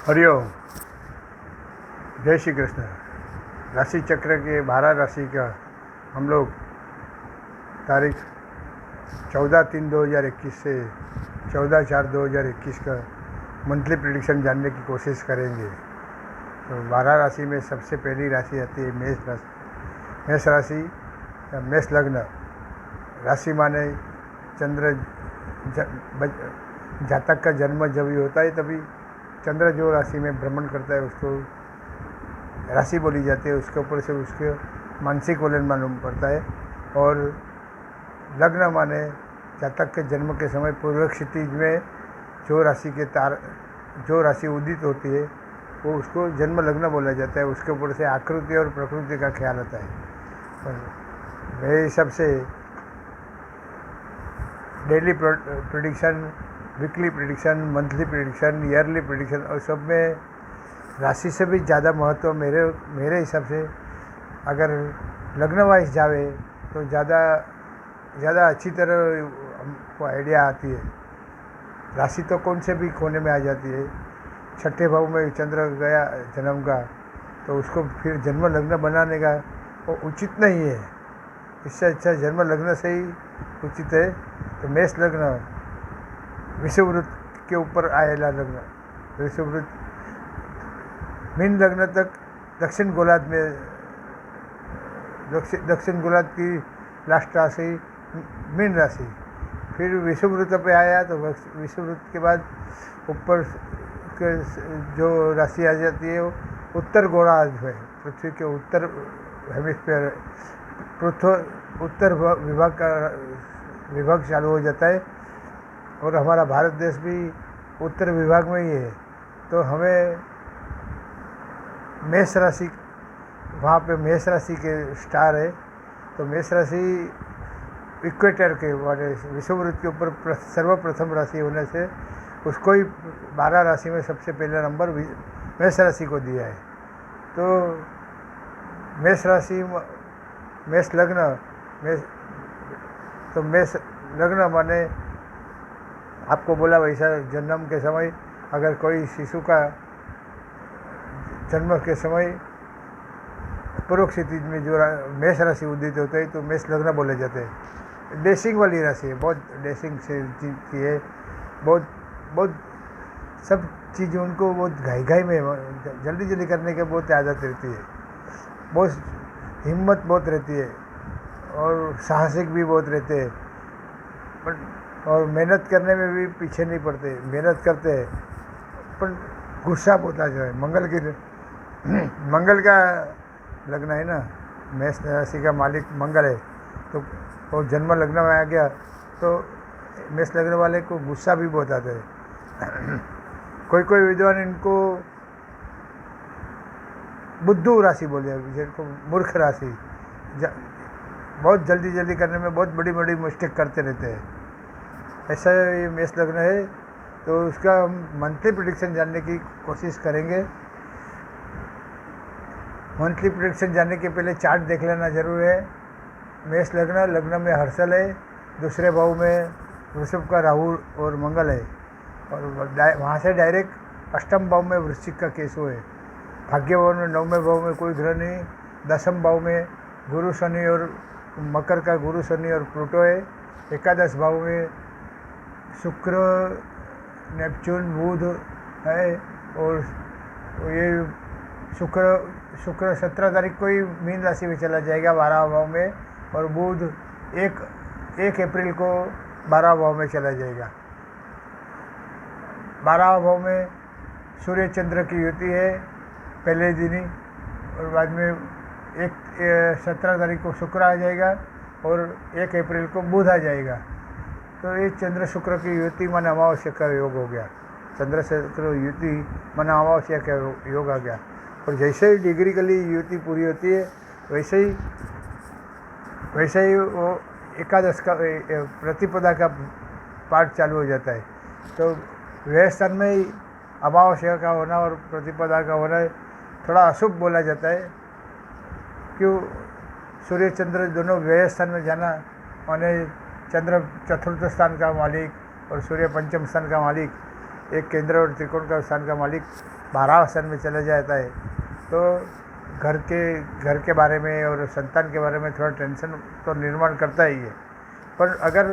हरिओम। जय श्री कृष्ण। राशि चक्र के 12 राशि का हम लोग तारीख 14/3/2021 से 14/4/2021 का मंथली प्रेडिक्शन जानने की कोशिश करेंगे। तो 12 राशि में सबसे पहली राशि आती है मेष राशि। मेष राशि या मेष लग्न। राशि माने चंद्र जातक का जन्म जब भी होता है तभी चंद्र जो राशि में भ्रमण करता है उसको राशि बोली जाती है। उसके ऊपर से उसके मानसिक वलन मालूम पड़ता है। और लग्न माने जातक के जन्म के समय पूर्व क्षितिज में जो राशि उदित होती है वो उसको जन्म लग्न बोला जाता है। उसके ऊपर से आकृति और प्रकृति का ख्याल आता है। और मेरे हिसाब से daily prediction, weekly prediction, monthly prediction, yearly prediction और सब में राशि से भी ज़्यादा महत्व मेरे हिसाब से अगर लग्न वाइज जावे तो ज़्यादा अच्छी तरह हमको आइडिया आती है। राशि तो कौन से भी कोने में आ जाती है। छठे भाव में चंद्र गया जन्म का तो उसको फिर जन्म लग्न बनाने का वो उचित नहीं है। इससे अच्छा जन्म लग्न से ही उचित है। तो मेष लग्न विषुववृत्त के ऊपर आएला लग्न। विषुववृत्त मीन लग्न तक दक्षिण गोलार्ध में दक्षिण गोलार्ध की लास्ट राशि मीन राशि। फिर विषुववृत्त पे आया तो विषुववृत्त के बाद ऊपर के जो राशि आ जाती है वो उत्तर गोलार्ध है। पृथ्वी के उत्तर हेमिस्फीयर उत्तर विभाग चालू हो जाता है। और हमारा भारत देश भी उत्तर विभाग में ही है। तो हमें मेष राशि, वहाँ पे मेष राशि के स्टार है। तो मेष राशि इक्वेटर के वाले विषुववृत्त के ऊपर सर्वप्रथम राशि होने से उसको ही 12 राशि में सबसे पहला नंबर मेष राशि को दिया है। तो मेष राशि मेष लग्न मेष लग्न माने आपको बोला वैसा जन्म के समय अगर कोई शिशु का जन्म के समय पूर्व क्षितिज में जो मेष राशि उदित होते हैं तो मेष लग्न बोले जाते हैं। डैशिंग वाली राशि है, बहुत डैशिंग से की है। बहुत सब चीज़ उनको बहुत घाई में जल्दी करने की बहुत आदत रहती है। बहुत हिम्मत बहुत रहती है और साहसिक भी बहुत रहते हैं। और मेहनत करने में भी पीछे नहीं पड़ते, मेहनत करते हैं। पर गुस्सा बहुत आ जाए। मंगल का लग्न है ना, मेष राशि का मालिक मंगल है। तो वो जन्म लग्न में आ गया तो मेष लग्न वाले को गुस्सा भी बहुत आता है। कोई विद्वान इनको बुद्धू राशि बोले, जिनको मूर्ख राशि। बहुत जल्दी करने में बहुत बड़ी मिस्टेक करते रहते हैं। ऐसा ये मेष लग्न है। तो उसका हम मंथली प्रेडिक्शन जानने की कोशिश करेंगे। मंथली प्रेडिक्शन जानने के पहले चार्ट देख लेना जरूर है। मेष लग्न में हर्षल है। दूसरे भाव में वृषभ का राहु और मंगल है। और वहाँ से डायरेक्ट अष्टम भाव में वृश्चिक का केसु है। भाग्य भाव में 9वें भाव में कोई ग्रह नहीं। 10वें भाव में गुरु शनि और मकर का गुरु शनि और प्लूटो है। एकादश भाव में शुक्र, नेपच्यून, बुध है। और ये शुक्र 17 तारीख को ही मीन राशि में चला जाएगा 12 भाव में। और बुध 1 अप्रैल को 12 भाव में चला जाएगा। 12 भाव में सूर्य चंद्र की युति है पहले दिन ही। और बाद में 17 तारीख को शुक्र आ जाएगा और 1 अप्रैल को बुध आ जाएगा। तो ये चंद्र शुक्र की युति मन अमावस्या का योग हो गया। चंद्र शुक्र युति मन अमावस्या का योग आ गया। और जैसे ही डिग्रिकली युति पूरी होती है वैसे ही वो एकादश का प्रतिपदा का पाठ चालू हो जाता है। तो व्यय स्थान में ही अमावस्या का होना और प्रतिपदा का होना थोड़ा अशुभ बोला जाता है। क्यों? सूर्य चंद्र दोनों व्यय स्थान में जाना माने चंद्र चतुर्थ स्थान का मालिक और सूर्य पंचम स्थान का मालिक, एक केंद्र और त्रिकोण का स्थान का मालिक 12 स्थान में चला जाता है तो घर के बारे में और संतान के बारे में थोड़ा टेंशन तो निर्माण करता ही है। पर अगर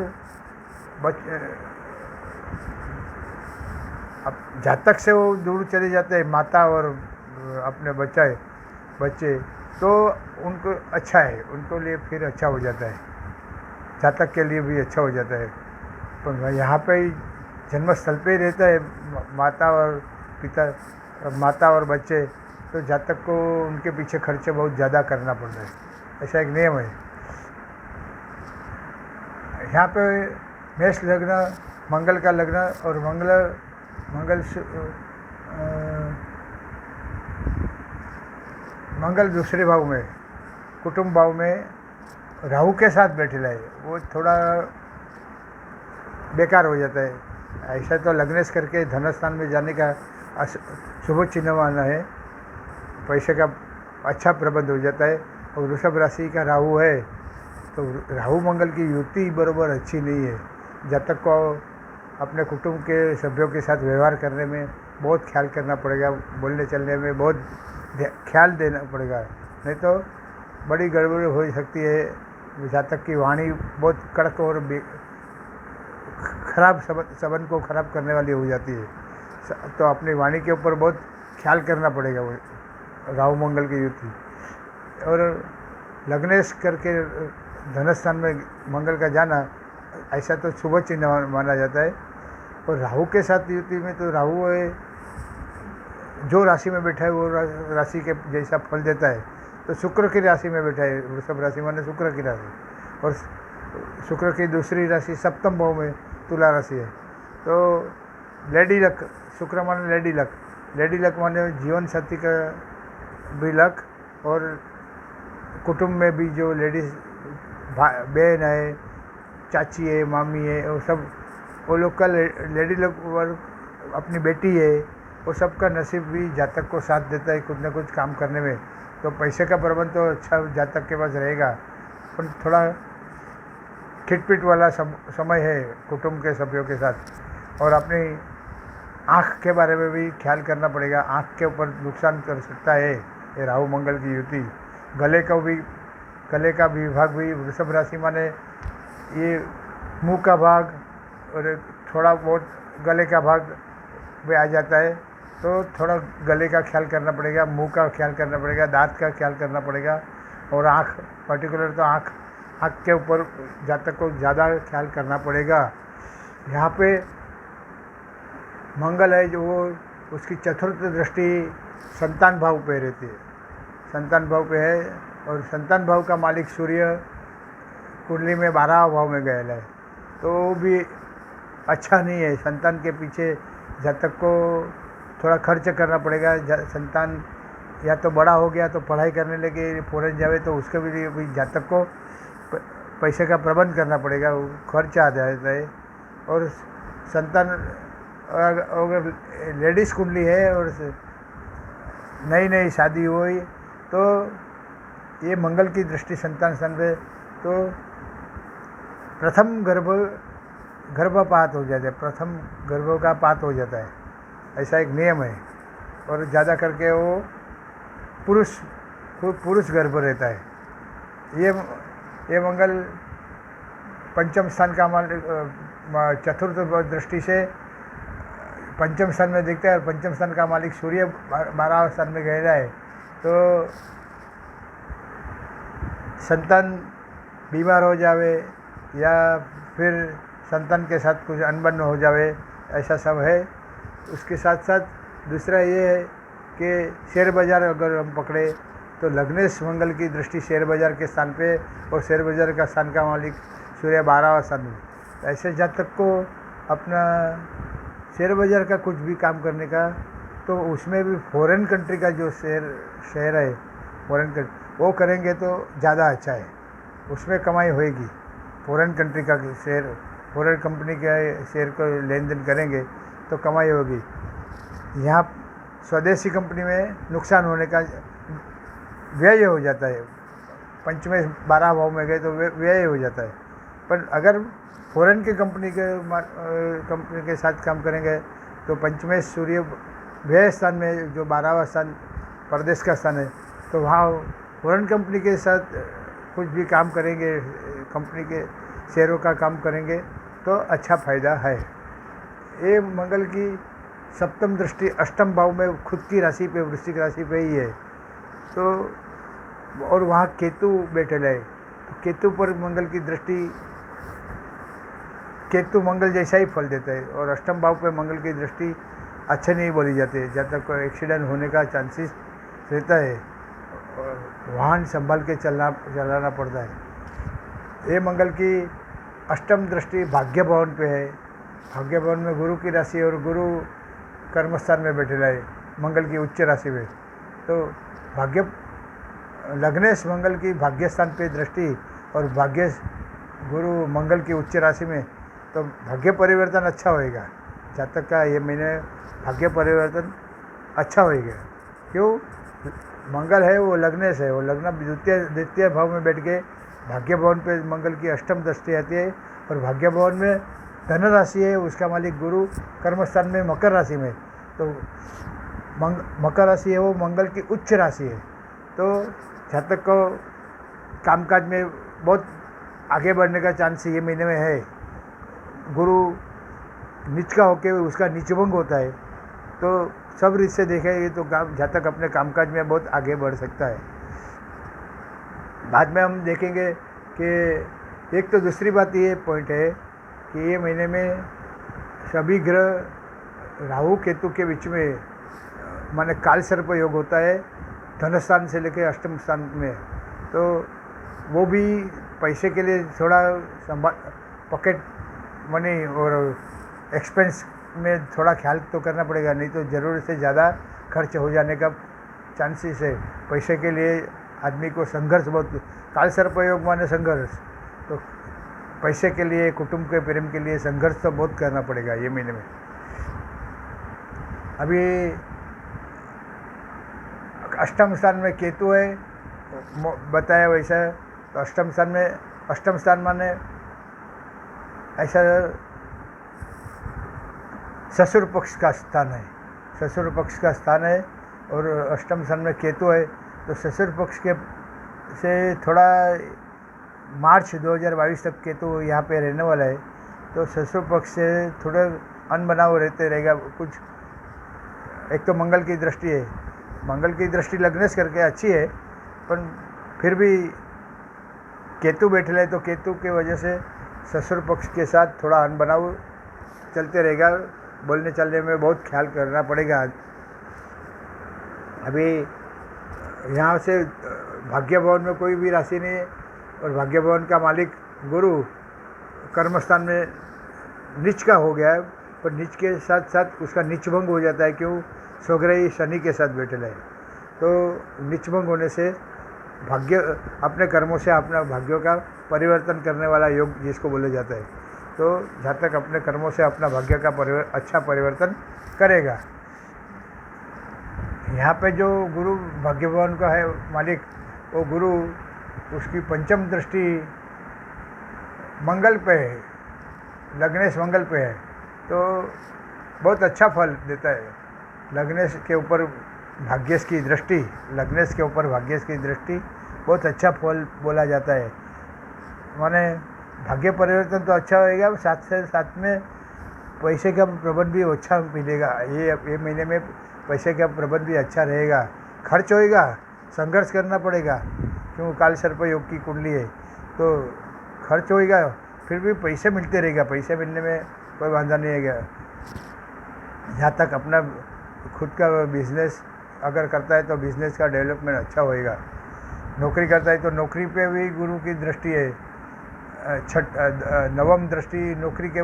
अब जातक से वो दूर चले जाते हैं माता और अपने बच्चे तो उनको अच्छा है, उनको लिए फिर अच्छा हो जाता है, जातक के लिए भी अच्छा हो जाता है। पर यहाँ पे ही जन्मस्थल पे ही रहता है माता और बच्चे, तो जातक को उनके पीछे खर्चे बहुत ज़्यादा करना पड़ता है, ऐसा एक नियम है। यहाँ पे मेष लग्न, मंगल का लग्न और मंगल दूसरे भाव में, कुटुंब भाव में राहु के साथ बैठेला है, वो थोड़ा बेकार हो जाता है। ऐसा तो लग्नेश करके धन स्थान में जाने का शुभ चिन्ह माना है, पैसे का अच्छा प्रबंध हो जाता है। और वृषभ राशि का राहु है तो राहु मंगल की युति बराबर अच्छी नहीं है। जातक को अपने कुटुंब के सभ्यों के साथ व्यवहार करने में बहुत ख्याल करना पड़ेगा, बोलने चलने में बहुत ख्याल देना पड़ेगा, नहीं तो बड़ी गड़बड़ी हो सकती है। जातक की वाणी बहुत कड़क और खराब संबंध को खराब करने वाली हो जाती है, तो अपनी वाणी के ऊपर बहुत ख्याल करना पड़ेगा वो राहु मंगल की युति। और लग्नेश करके धनस्थान में मंगल का जाना ऐसा तो शुभ चिन्ह माना जाता है। और राहु के साथ युति में तो राहु है जो राशि में बैठा है वो राशि के जैसा फल देता है। तो शुक्र की राशि में बैठा है, वृषभ राशि माने शुक्र की राशि, और शुक्र की दूसरी राशि सप्तम भाव में तुला राशि है। तो लेडी लक, शुक्र माने लेडी लक माने जीवन साथी का भी लक, और कुटुंब में भी जो लेडीज बहन है, चाची है, मामी है, वो सब वो लोग का लेडी लक अपनी बेटी है, वो सब का नसीब भी जातक को साथ देता है कुछ ना कुछ काम करने में। तो पैसे का प्रबंध तो अच्छा जातक के पास रहेगा, पर थोड़ा खिटपिट वाला समय है कुटुंब के सभ्यों के साथ। और अपनी आँख के बारे में भी ख्याल करना पड़ेगा, आँख के ऊपर नुकसान कर सकता है ये राहु मंगल की युति। गले का भी विभाग भी वृषभ राशि माने ये मुंह का भाग और थोड़ा बहुत गले का भाग भी आ जाता है, तो थोड़ा गले का ख्याल करना पड़ेगा, मुंह का ख्याल करना पड़ेगा, दांत का ख्याल करना पड़ेगा। और आँख पर्टिकुलर तो आँख के ऊपर जातक को ज़्यादा ख्याल करना पड़ेगा। यहाँ पे मंगल है जो वो उसकी चतुर्थ दृष्टि संतान भाव पे रहती है, संतान भाव पे है, और संतान भाव का मालिक सूर्य कुंडली में 12 भाव में गया है, तो वो भी अच्छा नहीं है। संतान के पीछे जातक को थोड़ा खर्च करना पड़ेगा। संतान या तो बड़ा हो गया तो पढ़ाई करने लगे, फॉरेन जावे, तो उसके भी जातक को पैसे का प्रबंध करना पड़ेगा, वो खर्च आ जाता है। और संतान अगर लेडीज़ कुंडली है और नई शादी हुई तो ये मंगल की दृष्टि संतान स्थान पे, तो प्रथम गर्भपात हो जाता है, प्रथम गर्भ का पात हो जाता है, ऐसा एक नियम है। और ज़्यादा करके वो पुरुष गर्भ रहता है। ये मंगल पंचम स्थान का मालिक चतुर्थ दृष्टि से पंचम स्थान में दिखता है, और पंचम स्थान का मालिक सूर्य 12 स्थान में गहरा है, तो संतान बीमार हो जावे या फिर संतान के साथ कुछ अनबन हो जावे, ऐसा सब है। उसके साथ साथ दूसरा ये है कि शेयर बाज़ार अगर हम पकड़े तो लग्नेश मंगल की दृष्टि शेयर बाज़ार के स्थान पे, और शेयर बाज़ार का स्थान का मालिक सूर्य 12 स्थान में। ऐसे जातक को अपना शेयर बाज़ार का कुछ भी काम करने का, तो उसमें भी फॉरेन कंट्री का जो शेयर है फॉरेन कंट्री, वो करेंगे तो ज़्यादा अच्छा है, उसमें कमाई होएगी। फॉरेन कंट्री का शेयर, फॉरेन कंपनी के शेयर को लेन देन करेंगे तो कमाई होगी। यहाँ स्वदेशी कंपनी में नुकसान होने का व्यय हो जाता है, पंचमे 12 भाव में गए तो व्यय हो जाता है। पर अगर फॉरेन की कंपनी के साथ काम करेंगे तो पंचमेश सूर्य व्यय स्थान में जो 12वां स्थान प्रदेश का स्थान है, तो वहाँ फॉरेन कंपनी के साथ कुछ भी काम करेंगे, कंपनी के शेयरों का काम करेंगे तो अच्छा फ़ायदा है। ये मंगल की सप्तम दृष्टि अष्टम भाव में खुद की राशि पे, वृश्चिक राशि पे ही है। तो और वहाँ केतु बैठल है, तो केतु पर मंगल की दृष्टि, केतु मंगल जैसा ही फल देता है। और अष्टम भाव पे मंगल की दृष्टि अच्छे नहीं बोली जाती है, जब तक एक्सीडेंट होने का चांसेस रहता है, वाहन संभाल के चलाना पड़ता है। ये मंगल की अष्टम दृष्टि भाग्य भवन पे है। भाग्य भवन में गुरु की राशि और गुरु कर्मस्थान में बैठेला है मंगल की उच्च राशि में। तो भाग्य लग्नेश मंगल की भाग्य स्थान पे दृष्टि और भाग्य गुरु मंगल की उच्च राशि में, तो भाग्य परिवर्तन अच्छा होएगा। जातक का ये महीने भाग्य परिवर्तन अच्छा होएगा। क्यों? मंगल है वो लग्नेश है, वो लग्न द्वितीय भाव में बैठ के भाग्य भवन पे मंगल की अष्टम दृष्टि आती है। और भाग्य भवन में धन राशि है, उसका मालिक गुरु कर्मस्थान में मकर राशि में, तो मकर राशि है वो मंगल की उच्च राशि है। तो जातक को कामकाज में बहुत आगे बढ़ने का चांस ये महीने में है। गुरु नीच का होके उसका नीचभंग होता है, तो सब रीत से देखेंगे तो जातक अपने कामकाज में बहुत आगे बढ़ सकता है। बाद में हम देखेंगे कि एक तो दूसरी बात ये पॉइंट है कि ये महीने में सभी ग्रह राहु केतु के बीच में माने काल सर्प योग होता है धन स्थान से लेकर अष्टम स्थान में। तो वो भी पैसे के लिए थोड़ा पॉकेट मनी और एक्सपेंस में थोड़ा ख्याल तो करना पड़ेगा, नहीं तो ज़रूरत से ज़्यादा खर्च हो जाने का चांसेस है। पैसे के लिए आदमी को संघर्ष बहुत, काल सर्प योग माने संघर्ष, तो पैसे के लिए, कुटुंब के प्रेम के लिए संघर्ष तो बहुत करना पड़ेगा ये महीने में। अभी अष्टम स्थान में केतु है, बताया वैसा। तो अष्टम स्थान माने ऐसा ससुर पक्ष का स्थान है, ससुर पक्ष का स्थान है। और अष्टम स्थान में केतु है, तो ससुर पक्ष के से थोड़ा मार्च 2022 तक केतु यहाँ पे रहने वाला है। तो ससुर पक्ष से थोड़ा अनबनाव रहते रहेगा कुछ। एक तो मंगल की दृष्टि है, मंगल की दृष्टि लग्नेश करके अच्छी है, पर फिर भी केतु बैठे है, तो केतु की वजह से ससुर पक्ष के साथ थोड़ा अनबनाव चलते रहेगा। बोलने चलने में बहुत ख्याल करना पड़ेगा। अभी यहाँ से भाग्य भवन में कोई भी राशि नहीं है, और भाग्य भवन का मालिक गुरु कर्मस्थान में नीच का हो गया है, पर नीच के साथ साथ उसका नीचभंग हो जाता है। क्यों? स्वग्रही शनि के साथ बैठे है, तो नीचभंग होने से भाग्य अपने कर्मों से अपना भाग्यों का परिवर्तन करने वाला योग जिसको बोले जाता है। तो जातक अपने कर्मों से अपना भाग्य का अच्छा परिवर्तन करेगा। यहाँ पे जो गुरु भाग्य भवन का है मालिक, वो गुरु उसकी पंचम दृष्टि मंगल पे है, लग्नेश मंगल पे है, तो बहुत अच्छा फल देता है। लग्नेश के ऊपर भाग्येश की दृष्टि, लग्नेश के ऊपर भाग्येश की दृष्टि बहुत अच्छा फल बोला जाता है। माने भाग्य परिवर्तन तो अच्छा होएगा, साथ से साथ में पैसे का प्रबंध भी अच्छा मिलेगा। ये महीने में पैसे का प्रबंध भी अच्छा रहेगा। खर्च होएगा, संघर्ष करना पड़ेगा, क्यों? काल सर्प योग की कुंडली है, तो खर्च होएगा, फिर भी पैसे मिलते रहेगा। पैसे मिलने में कोई वांधा नहीं है। जहाँ तक अपना खुद का बिजनेस अगर करता है तो बिजनेस का डेवलपमेंट अच्छा होएगा। नौकरी करता है तो नौकरी पे भी गुरु की दृष्टि है। नवम दृष्टि नौकरी के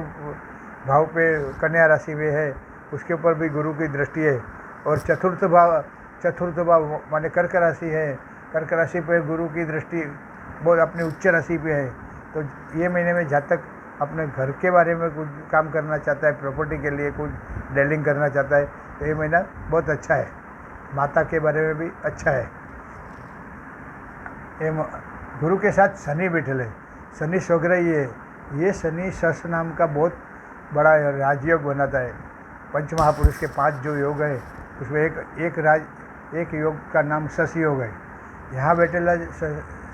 भाव पे कन्या राशि में है, उसके ऊपर भी गुरु की दृष्टि है। और चतुर्थ भाव माने कर्क राशि है, कर्क राशि पे गुरु की दृष्टि बहुत अपनी उच्च राशि पे है। तो ये महीने में जातक अपने घर के बारे में कुछ काम करना चाहता है, प्रॉपर्टी के लिए कुछ डीलिंग करना चाहता है, तो ये महीना बहुत अच्छा है। माता के बारे में भी अच्छा है। ये गुरु के साथ शनि बैठल है, शनि स्वग्रही है। ये शनि शश नाम का बहुत बड़ा राजयोग बनाता है। पंच महापुरुष के 5 जो योग है उसमें एक योग का नाम शश योग है। यहाँ बैठेला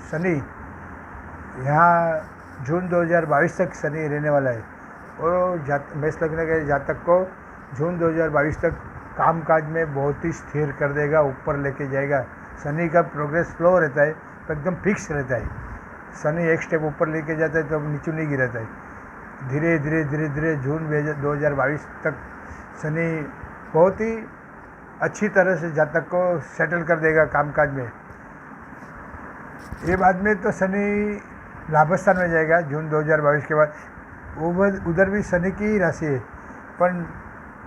शनि, यहाँ जून 2022 तक शनि रहने वाला है और मेष लग्न के जातक को जून 2022 तक कामकाज में बहुत ही स्थिर कर देगा, ऊपर लेके जाएगा। शनि का प्रोग्रेस स्लो रहता है तो एकदम फिक्स रहता है। शनि एक स्टेप ऊपर लेके जाता है तो नीचे नहीं गिरता है। धीरे धीरे धीरे धीरे जून 2022 तक शनि बहुत ही अच्छी तरह से जातक को सेटल कर देगा कामकाज में। ये बाद में तो शनि लाभस्थान में जाएगा जून 2022 के बाद। वो उधर भी शनि की ही राशि है, पर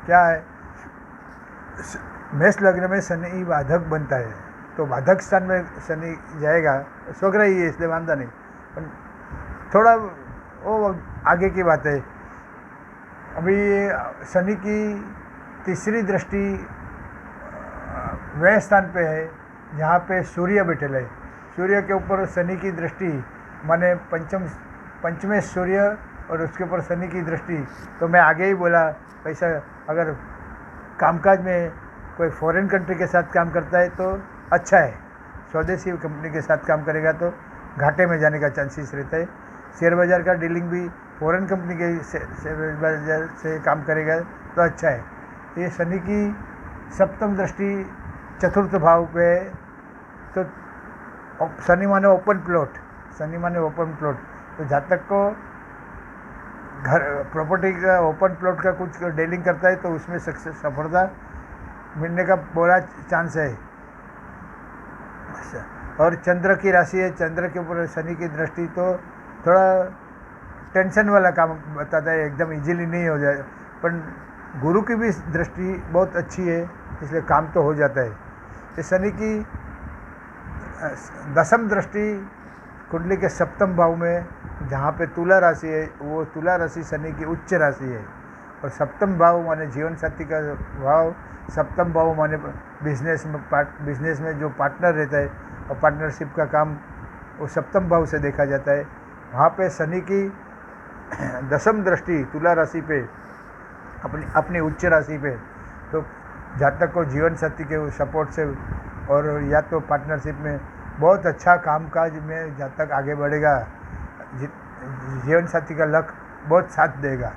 क्या है, मेष लग्न में शनि बाधक बनता है तो बाधक स्थान में शनि जाएगा। स्वग्रह ही है इसलिए मानता नहीं, पर थोड़ा वो आगे की बात है। अभी शनि की तीसरी दृष्टि वह स्थान पे है जहाँ पे सूर्य बैठे है। सूर्य के ऊपर शनि की दृष्टि माने पंचमें सूर्य और उसके ऊपर शनि की दृष्टि। तो मैं आगे ही बोला, पैसा अगर कामकाज में कोई फॉरेन कंट्री के साथ काम करता है तो अच्छा है, स्वदेशी कंपनी के साथ काम करेगा तो घाटे में जाने का चांसेस रहता है। शेयर बाज़ार का डीलिंग भी फॉरेन कंपनी के शेयर बाज़ार से काम करेगा तो अच्छा है। ये शनि की सप्तम दृष्टि चतुर्थ भाव पे है तो शनि माने ओपन प्लॉट, तो जातक को घर प्रॉपर्टी का ओपन प्लॉट का कुछ डीलिंग करता है तो उसमें सफलता मिलने का पूरा चांस है। और चंद्र की राशि है, चंद्र के ऊपर शनि की दृष्टि तो थोड़ा टेंशन वाला काम बताता है, एकदम इजीली नहीं हो जाए। पर गुरु की भी दृष्टि बहुत अच्छी है इसलिए काम तो हो जाता है। इस शनि की दसम दृष्टि कुंडली के सप्तम भाव में जहाँ पे तुला राशि है, वो तुला राशि शनि की उच्च राशि है। और सप्तम भाव माने जीवन साथी का भाव, सप्तम भाव माने बिजनेस में जो पार्टनर रहता है और पार्टनरशिप का काम वो सप्तम भाव से देखा जाता है। वहाँ पे शनि की दसम दृष्टि तुला राशि पे अपनी उच्च राशि पे, तो जातक को जीवन साथी के सपोर्ट से और या तो पार्टनरशिप में बहुत अच्छा कामकाज में जातक आगे बढ़ेगा। जीवन साथी का लक बहुत साथ देगा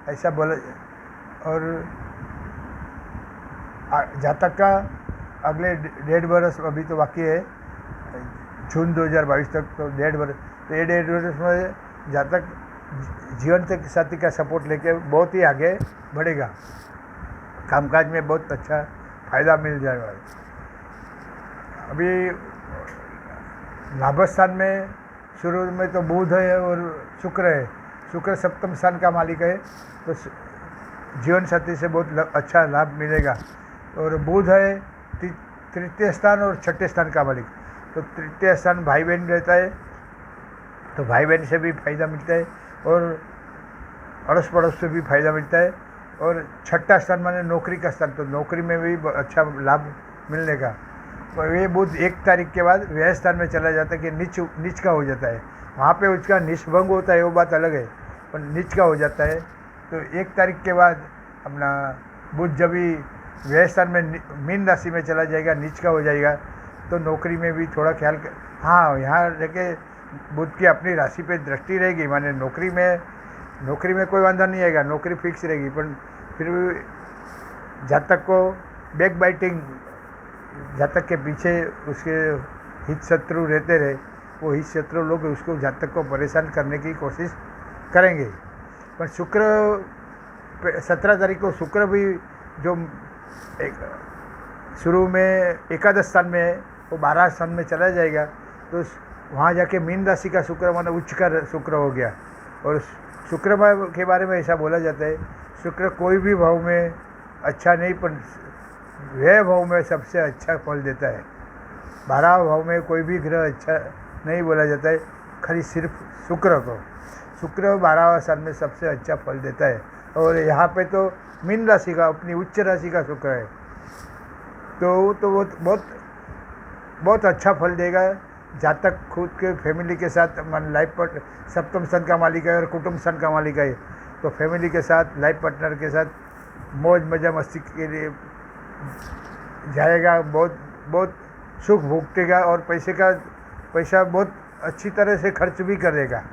ऐसा बोला। और जातक का अगले 1.5 बरस अभी तो बाकी है जून 2022 तक, तो 1.5 बरस, तो ये 1.5 बरस में जातक जीवन साथी का सपोर्ट लेके बहुत ही आगे बढ़ेगा, कामकाज में बहुत अच्छा फायदा मिल जाएगा। अभी लाभस्थान में शुरू में तो बुध है और शुक्र है। शुक्र सप्तम स्थान का मालिक है तो जीवन साथी से बहुत अच्छा लाभ मिलेगा। और बुध है तृतीय स्थान और छठे स्थान का मालिक, तो तृतीय स्थान भाई बहन रहता है तो भाई बहन से भी फायदा मिलता है और अड़ोस पड़ोस से भी फायदा मिलता है। और छठा स्थान माने नौकरी का स्थान, तो नौकरी में भी अच्छा लाभ मिलने का। तो ये बुध 1 तारीख के बाद व्यय स्थान में चला जाता है कि नीच का हो जाता है। वहाँ पे उसका निष्भंग होता है वो बात अलग है, पर नीच का हो जाता है। तो 1 तारीख के बाद अपना बुध जब भी व्यय स्थान में मीन राशि में चला जाएगा, नीच का हो जाएगा, तो नौकरी में भी थोड़ा ख्याल कर। हाँ, यहाँ रह के बुध की अपनी राशि पे दृष्टि रहेगी, माने नौकरी में कोई वांधा नहीं आएगा, नौकरी फिक्स रहेगी। पर फिर भी जातक को बैक बाइटिंग, जातक के पीछे उसके हित शत्रु रहते रहे, वो हित शत्रु लोग उसको जातक को परेशान करने की कोशिश करेंगे। पर शुक्र 17 तारीख को शुक्र भी जो शुरू में एकादश स्थान में है वो 12 स्थान में चला जाएगा, तो वहाँ जाके मीन राशि का शुक्र माना उच्च का शुक्र हो गया। और शुक्र के बारे में ऐसा बोला जाता है, शुक्र कोई भी भाव में अच्छा नहीं, पर व्यय भाव में सबसे अच्छा फल देता है। 12 भाव में कोई भी ग्रह अच्छा नहीं बोला जाता है, खाली सिर्फ शुक्र को। शुक्र 12 साल में सबसे अच्छा फल देता है। और यहाँ पे तो मीन राशि का, अपनी उच्च राशि का शुक्र है, तो वो बहुत अच्छा फल देगा। जातक खुद के फैमिली के साथ लाइफ पर सप्तम स्थान का मालिक है और कुटुंब स्थान का मालिक है, तो फैमिली के साथ, लाइफ पार्टनर के साथ मौज मजा मस्ती के लिए जाएगा, बहुत बहुत सुख भोगतेगा और पैसा बहुत अच्छी तरह से खर्च भी करेगा।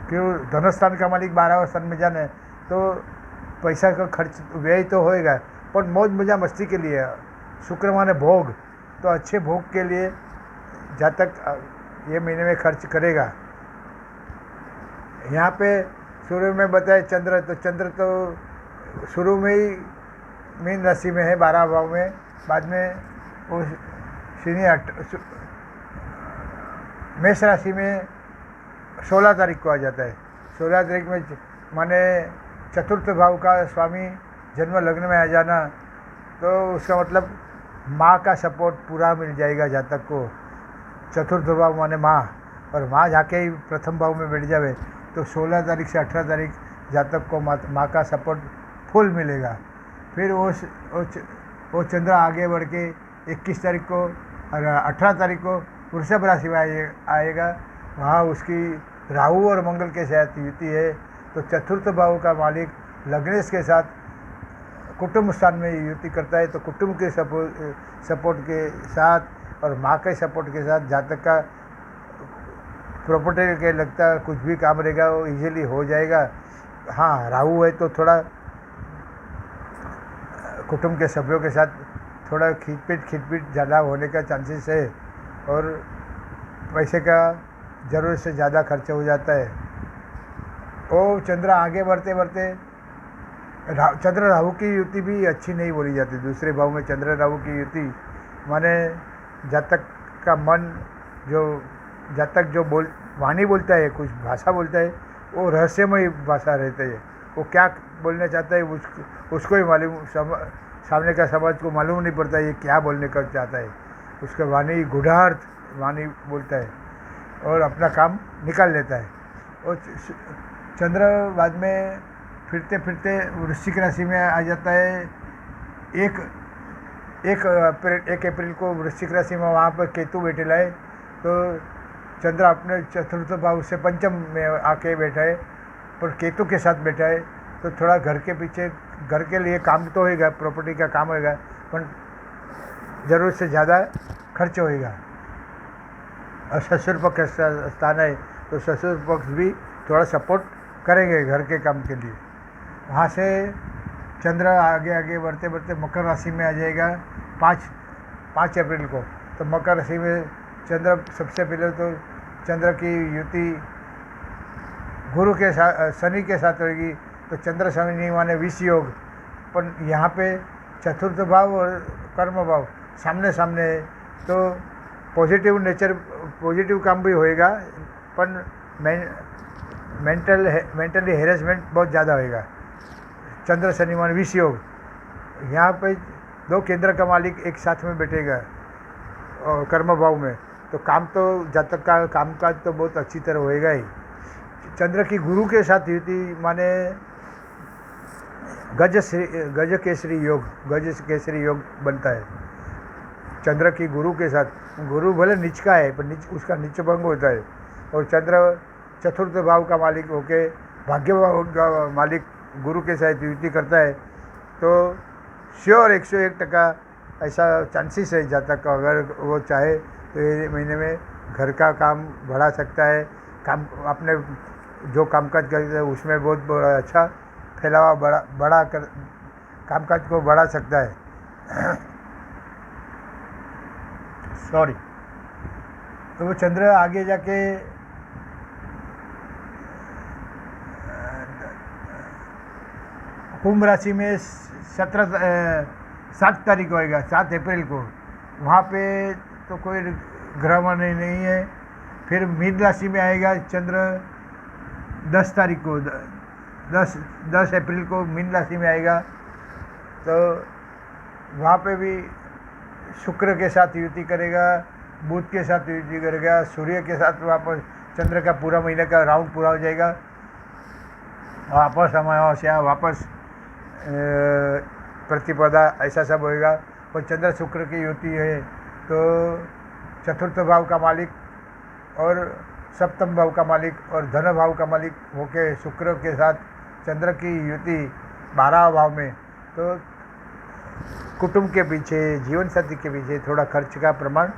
क्यों, धनस्थान का मालिक 12वें स्थान में जाने तो पैसा का खर्च व्यय तो होएगा, पर मौज मजा मस्ती के लिए शुक्र माने भोग, तो अच्छे भोग के लिए जातक ये महीने में खर्च करेगा। यहाँ पे शुरू में बताए चंद्र, तो चंद्र तो शुरू में ही मीन राशि में है 12 भाव में, बाद में वो शनि मेष राशि में 16 तारीख को आ जाता है। 16 तारीख में माने चतुर्थ भाव का स्वामी जन्म लग्न में आ जाना, तो उसका मतलब माँ का सपोर्ट पूरा मिल जाएगा जातक को। चतुर्थ भाव माने माँ, और माँ जाके ही प्रथम भाव में बैठ जावे तो 16 तारीख से 18 तारीख जातक को माँ का सपोर्ट फुल मिलेगा। फिर वो चंद्र आगे बढ़ के 21 तारीख को और 18 तारीख को वृषभ राशि में आएगा। वहाँ उसकी राहु और मंगल के साथ युति है, तो चतुर्थ भाव का मालिक लग्नेश के साथ कुटुंब स्थान में युति करता है, तो कुटुंब के सपोर्ट के साथ और माँ के सपोर्ट के साथ जातक का प्रॉपर्टी के लगता कुछ भी काम रहेगा वो इजीली हो जाएगा। हाँ, राहु है तो थोड़ा कुटुंब के सभ्यों के साथ थोड़ा खिटपीट ज़्यादा होने का चांसेस है, और पैसे का ज़रूरत से ज़्यादा खर्च हो जाता है। और चंद्र आगे बढ़ते बढ़ते चंद्र राहु की युति भी अच्छी नहीं बोली जाती। दूसरे भाव में चंद्र राहु की युति माने जातक का मन, जो जातक जो वाणी बोलता है, कुछ भाषा बोलता है, वो रहस्यमय भाषा रहती है। वो क्या बोलना चाहता है उसको ही मालूम, सामने का समाज को मालूम नहीं पड़ता ये क्या बोलने का चाहता है। उसका वाणी गूढ़ार्थ वाणी बोलता है और अपना काम निकाल लेता है। और चंद्र बाद में फिरते फिरते वृश्चिक राशि में आ जाता है। एक अप्रैल को वृश्चिक राशि में वहाँ पर केतु बैठेला है, तो चंद्र अपने चतुर्थ भाव से पंचम में आके बैठा है, पर केतु के साथ बैठा है, तो थोड़ा घर के पीछे घर के लिए काम तो होएगा, प्रॉपर्टी का काम होएगा, पर ज़रूरत से ज़्यादा खर्च होएगा। और ससुर पक्ष स्थान है, तो ससुर पक्ष भी थोड़ा सपोर्ट करेंगे घर के काम के लिए। वहाँ से चंद्र आगे बढ़ते बढ़ते मकर राशि में आ जाएगा 5 अप्रैल को। तो मकर राशि में चंद्र सबसे पहले तो चंद्र की युति गुरु के साथ शनि के साथ होगी, तो चंद्र शनि माने विष योग। पर यहाँ पे चतुर्थ भाव और कर्म भाव सामने सामने है, तो पॉजिटिव काम भी होएगा, पर मेंटली हेरेसमेंट बहुत ज़्यादा होएगा। चंद्र शनि मान विष योग, यहाँ पे 2 केंद्र का मालिक एक साथ में बैठेगा और कर्म भाव में, तो काम तो जातक का कामकाज तो बहुत अच्छी तरह होएगा ही। चंद्र की गुरु के साथ युति माने गज केसरी योग बनता है। चंद्र की गुरु के साथ, गुरु भले नीच का है पर उसका नीच भंग होता है, और चंद्र चतुर्थ भाव का मालिक होके भाग्य भाव का मालिक गुरु के साथ युति करता है, तो श्योर 101% ऐसा चांसेस है जातक का, अगर वो चाहे तो ये महीने में घर का काम बढ़ा सकता है। काम अपने जो कामकाज करते हैं उसमें बहुत बड़ा अच्छा फैलावा बड़ा कर कामकाज को बढ़ा सकता है। सॉरी, तो वो चंद्र आगे जाके कुंभ राशि में 7 तारीख होएगा, 7 अप्रैल को। वहाँ पे तो कोई ग्रह नहीं है। फिर मीन राशि में आएगा चंद्र 10 तारीख को, 10 अप्रैल को मीन राशि में आएगा, तो वहाँ पे भी शुक्र के साथ युति करेगा, बुध के साथ युति करेगा, सूर्य के साथ वापस चंद्र का पूरा महीने का राउंड पूरा हो जाएगा, वापस अमावस्या, वापस प्रतिपदा, ऐसा सब होएगा। और चंद्र शुक्र की युति है, तो चतुर्थ भाव का मालिक और सप्तम भाव का मालिक और धन भाव का मालिक होके शुक्र के साथ चंद्र की युति 12 भाव में, तो कुटुंब के पीछे, जीवन साथी के पीछे थोड़ा खर्च का प्रमाण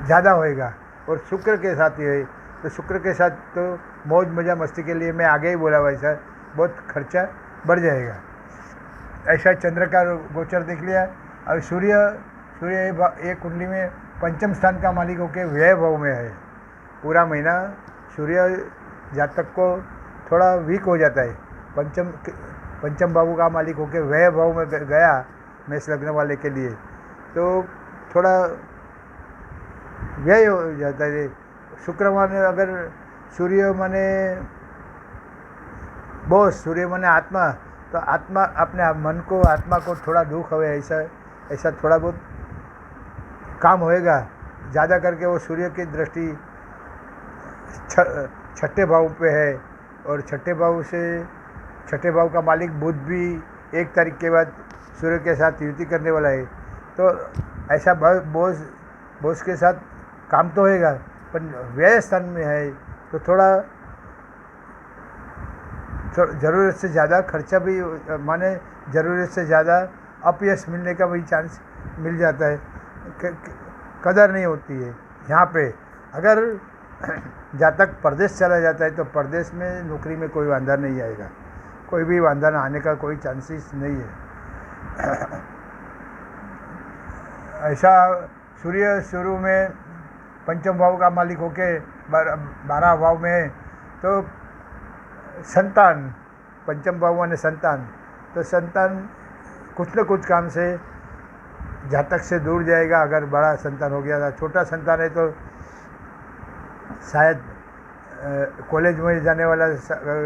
ज़्यादा होएगा। और शुक्र के साथ ये है, तो शुक्र के साथ तो मौज मज़ा मस्ती के लिए मैं आगे ही बोला वैसा बहुत खर्चा बढ़ जाएगा। ऐसा चंद्र का गोचर देख लिया। अब सूर्य एक कुंडली में पंचम स्थान का मालिक होकर व्यय भाव में है। पूरा महीना सूर्य जातक को थोड़ा वीक हो जाता है। पंचम भाव का मालिक होकर व्यय भाव में गया मेष लग्न वाले के लिए, तो थोड़ा व्यय हो जाता है। शुक्र माने अगर सूर्य माने बॉस, सूर्य माने आत्मा, तो आत्मा अपने मन को, आत्मा को थोड़ा दुख हो, ऐसा थोड़ा बहुत काम होएगा। ज़्यादा करके वो सूर्य की दृष्टि छठे भाव पे है, और छठे भाव का मालिक बुध भी 1 तारीख के बाद सूर्य के साथ युति करने वाला है। तो ऐसा बॉस के साथ काम तो होएगा, पर व्यय स्थान में है तो थोड़ा ज़रूरत से ज़्यादा खर्चा भी, माने ज़रूरत से ज़्यादा अपयश मिलने का भी चांस मिल जाता है। कदर नहीं होती है यहाँ पे। अगर जातक परदेश चला जाता है तो परदेश में नौकरी में कोई वांधा नहीं आएगा, कोई भी वांधा ना आने का कोई चांसेस नहीं है। ऐसा सूर्य शुरू में पंचम भाव का मालिक होके 12 भाव में है, तो संतान, पंचम भाव माने संतान, तो संतान कुछ न कुछ काम से जातक से दूर जाएगा। अगर बड़ा संतान हो गया था, छोटा संतान है तो शायद कॉलेज में जाने वाला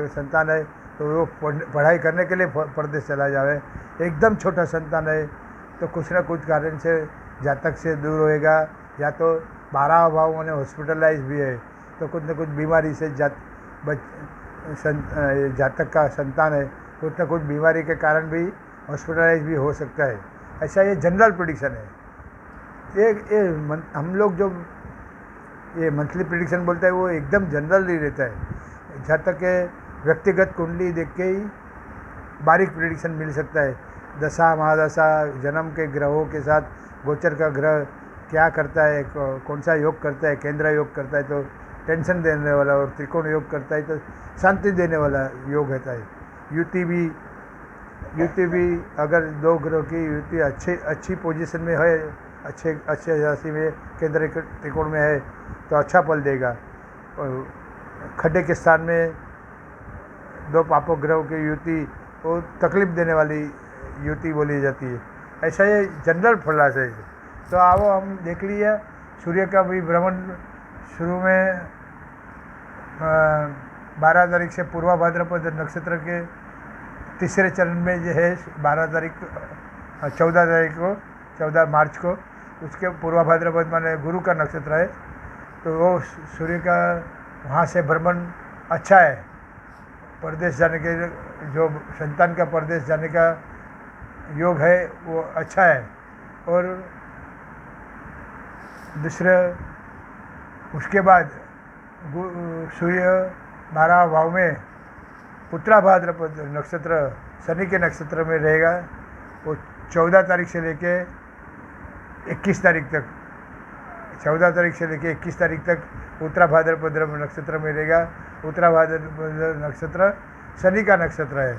संतान है तो वो पढ़ाई करने के लिए परदेश चला जाए। एकदम छोटा संतान है तो कुछ न कुछ कारण से जातक से दूर होएगा, या तो 12 भाव में हॉस्पिटलाइज भी है तो कुछ न कुछ बीमारी से जातक का संतान है, कुछ न कुछ बीमारी के कारण भी हॉस्पिटलाइज भी हो सकता है। ऐसा ये जनरल प्रेडिक्शन है। हम लोग जो ये मंथली प्रेडिक्शन बोलते हैं वो एकदम जनरल ही रहता है। जातक के व्यक्तिगत कुंडली देख के ही बारीक प्रेडिक्शन मिल सकता है। दशा महादशा, जन्म के ग्रहों के साथ गोचर का ग्रह क्या करता है, कौन सा योग करता है, केंद्र योग करता है तो टेंशन देने वाला, और त्रिकोण योग करता है तो शांति देने वाला योग रहता है। युति भी अगर 2 ग्रह की युति अच्छी पोजीशन में है, अच्छे राशि में केंद्र त्रिकोण में है तो अच्छा फल देगा। और खड्डे के स्थान में 2 पापों ग्रहों की युति वो तकलीफ देने वाली युति बोली जाती है। ऐसा ये जनरल फलास है। तो आओ हम देख लिया सूर्य का भी भ्रमण शुरू में 12 तारीख से पूर्वा भाद्रपद नक्षत्र के तीसरे चरण में जो है 14 मार्च को उसके पूर्वा भाद्रपद माने गुरु का नक्षत्र है, तो वो सूर्य का वहाँ से भ्रमण अच्छा है। परदेश जाने के, जो संतान का परदेश जाने का योग है वो अच्छा है। और दूसरा उसके बाद सूर्य 12 भाव में उत्तरा भाद्रपद नक्षत्र शनि के नक्षत्र में रहेगा। वो 14 तारीख से लेके 21 तारीख तक, 14 तारीख से लेके 21 तारीख तक उत्तरा भाद्रपद नक्षत्र में रहेगा। उत्तरा भाद्रपद नक्षत्र शनि का नक्षत्र है,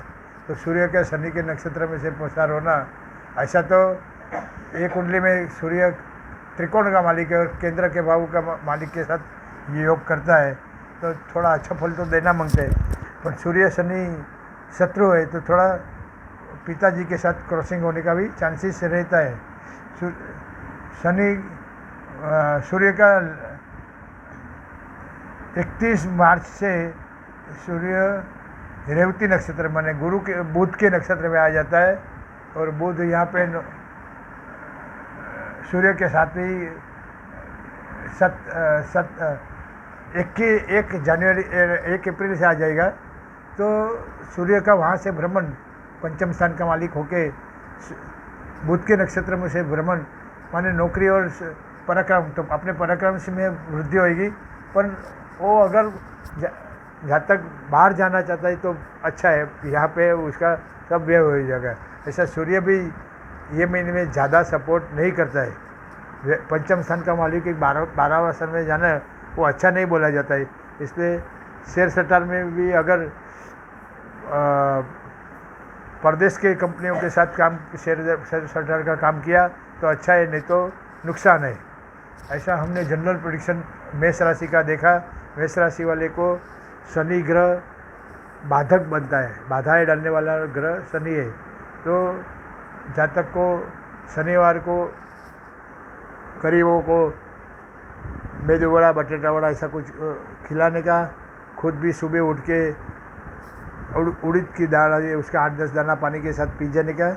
तो सूर्य के शनि के नक्षत्र में से पसार होना, ऐसा तो एक कुंडली में सूर्य त्रिकोण का मालिक है और केंद्र के भाव का मालिक के साथ ये योग करता है तो थोड़ा अच्छा फल तो देना मांगते हैं। पर सूर्य शनि शत्रु है तो थोड़ा पिताजी के साथ क्रॉसिंग होने का भी चांसेस रहता है। सूर्य का 31 मार्च से सूर्य रेवती नक्षत्र माने बुध के नक्षत्र में आ जाता है, और बुध यहाँ पे सूर्य के साथ ही 1 अप्रैल से आ जाएगा। तो सूर्य का वहाँ से भ्रमण पंचम स्थान का मालिक होके बुध के नक्षत्र में से भ्रमण माने नौकरी और पराक्रम, तो अपने पराक्रम से में वृद्धि होगी। पर वो अगर जहाँ तक बाहर जाना चाहता है तो अच्छा है, यहाँ पे उसका सब व्यय हो जाएगा। ऐसा सूर्य भी ये महीने में ज़्यादा सपोर्ट नहीं करता है। पंचम स्थान का मालिक एक 12वां स्थान में जाना है, वो अच्छा नहीं बोला जाता है। इसलिए शेयर सट्टार में भी अगर प्रदेश के कंपनियों के साथ काम शेयर सट्टार का काम किया तो अच्छा है, नहीं तो नुकसान है। ऐसा हमने जनरल प्रेडिक्शन मेष राशि का देखा। मेष राशि वाले को शनि ग्रह बाधक बनता है, बाधाएं डालने वाला ग्रह शनि है। तो जातक को शनिवार को गरीबों को मेदू वड़ा, बटेटा वड़ा ऐसा कुछ खिलाने का, खुद भी सुबह उठ के उड़द की दाल है उसका 8-10 दाना पानी के साथ पी जाने का,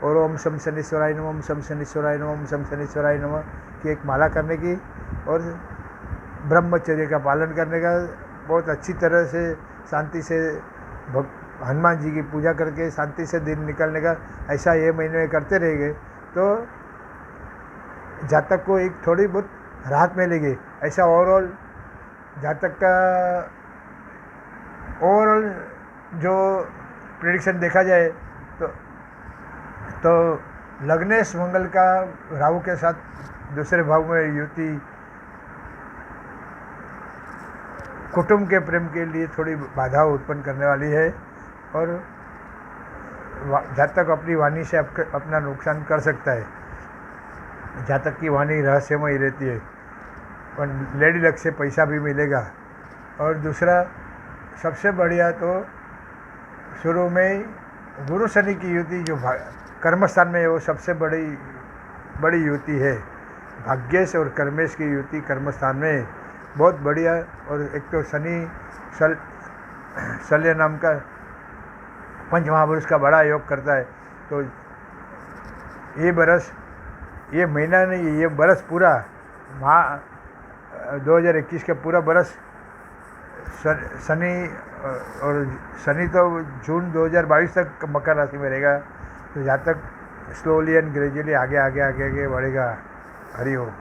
और ओम शम शनिश्वराय नमः, ओम शम शनिश्वराय नमः, ओम शम शनिश्वराय नमः की एक माला करने की, और ब्रह्मचर्य का पालन करने का। बहुत अच्छी तरह से शांति से हनुमान जी की पूजा करके शांति से दिन निकलने का, ऐसा ये महीने में करते रहेंगे तो जातक को एक थोड़ी बहुत राहत मिलेगी। ऐसा ओवरऑल जातक का ओवरऑल जो प्रेडिक्शन देखा जाए तो लग्नेश मंगल का राहु के साथ दूसरे भाव में युति कुटुंब के प्रेम के लिए थोड़ी बाधा उत्पन्न करने वाली है, और जातक अपनी वाणी से अपना नुकसान कर सकता है। जातक की वाणी रहस्यमय रहती है, पर लेडी लक से पैसा भी मिलेगा। और दूसरा सबसे बढ़िया तो शुरू में गुरु शनि की युति जो कर्मस्थान में है वो सबसे बड़ी युति है। भाग्येश और कर्मेश की युति कर्मस्थान में बहुत बढ़िया। और एक तो शनि शल्य नाम का पंच महापुरुष का बड़ा योग करता है। तो ये महीना नहीं, ये बरस पूरा 2021 का पूरा बरस शनि, और शनि तो जून 2022 तक मकर राशि में रहेगा। तो जहाँ तक स्लोली एंड ग्रेजुअली आगे बढ़ेगा। हरि ओम।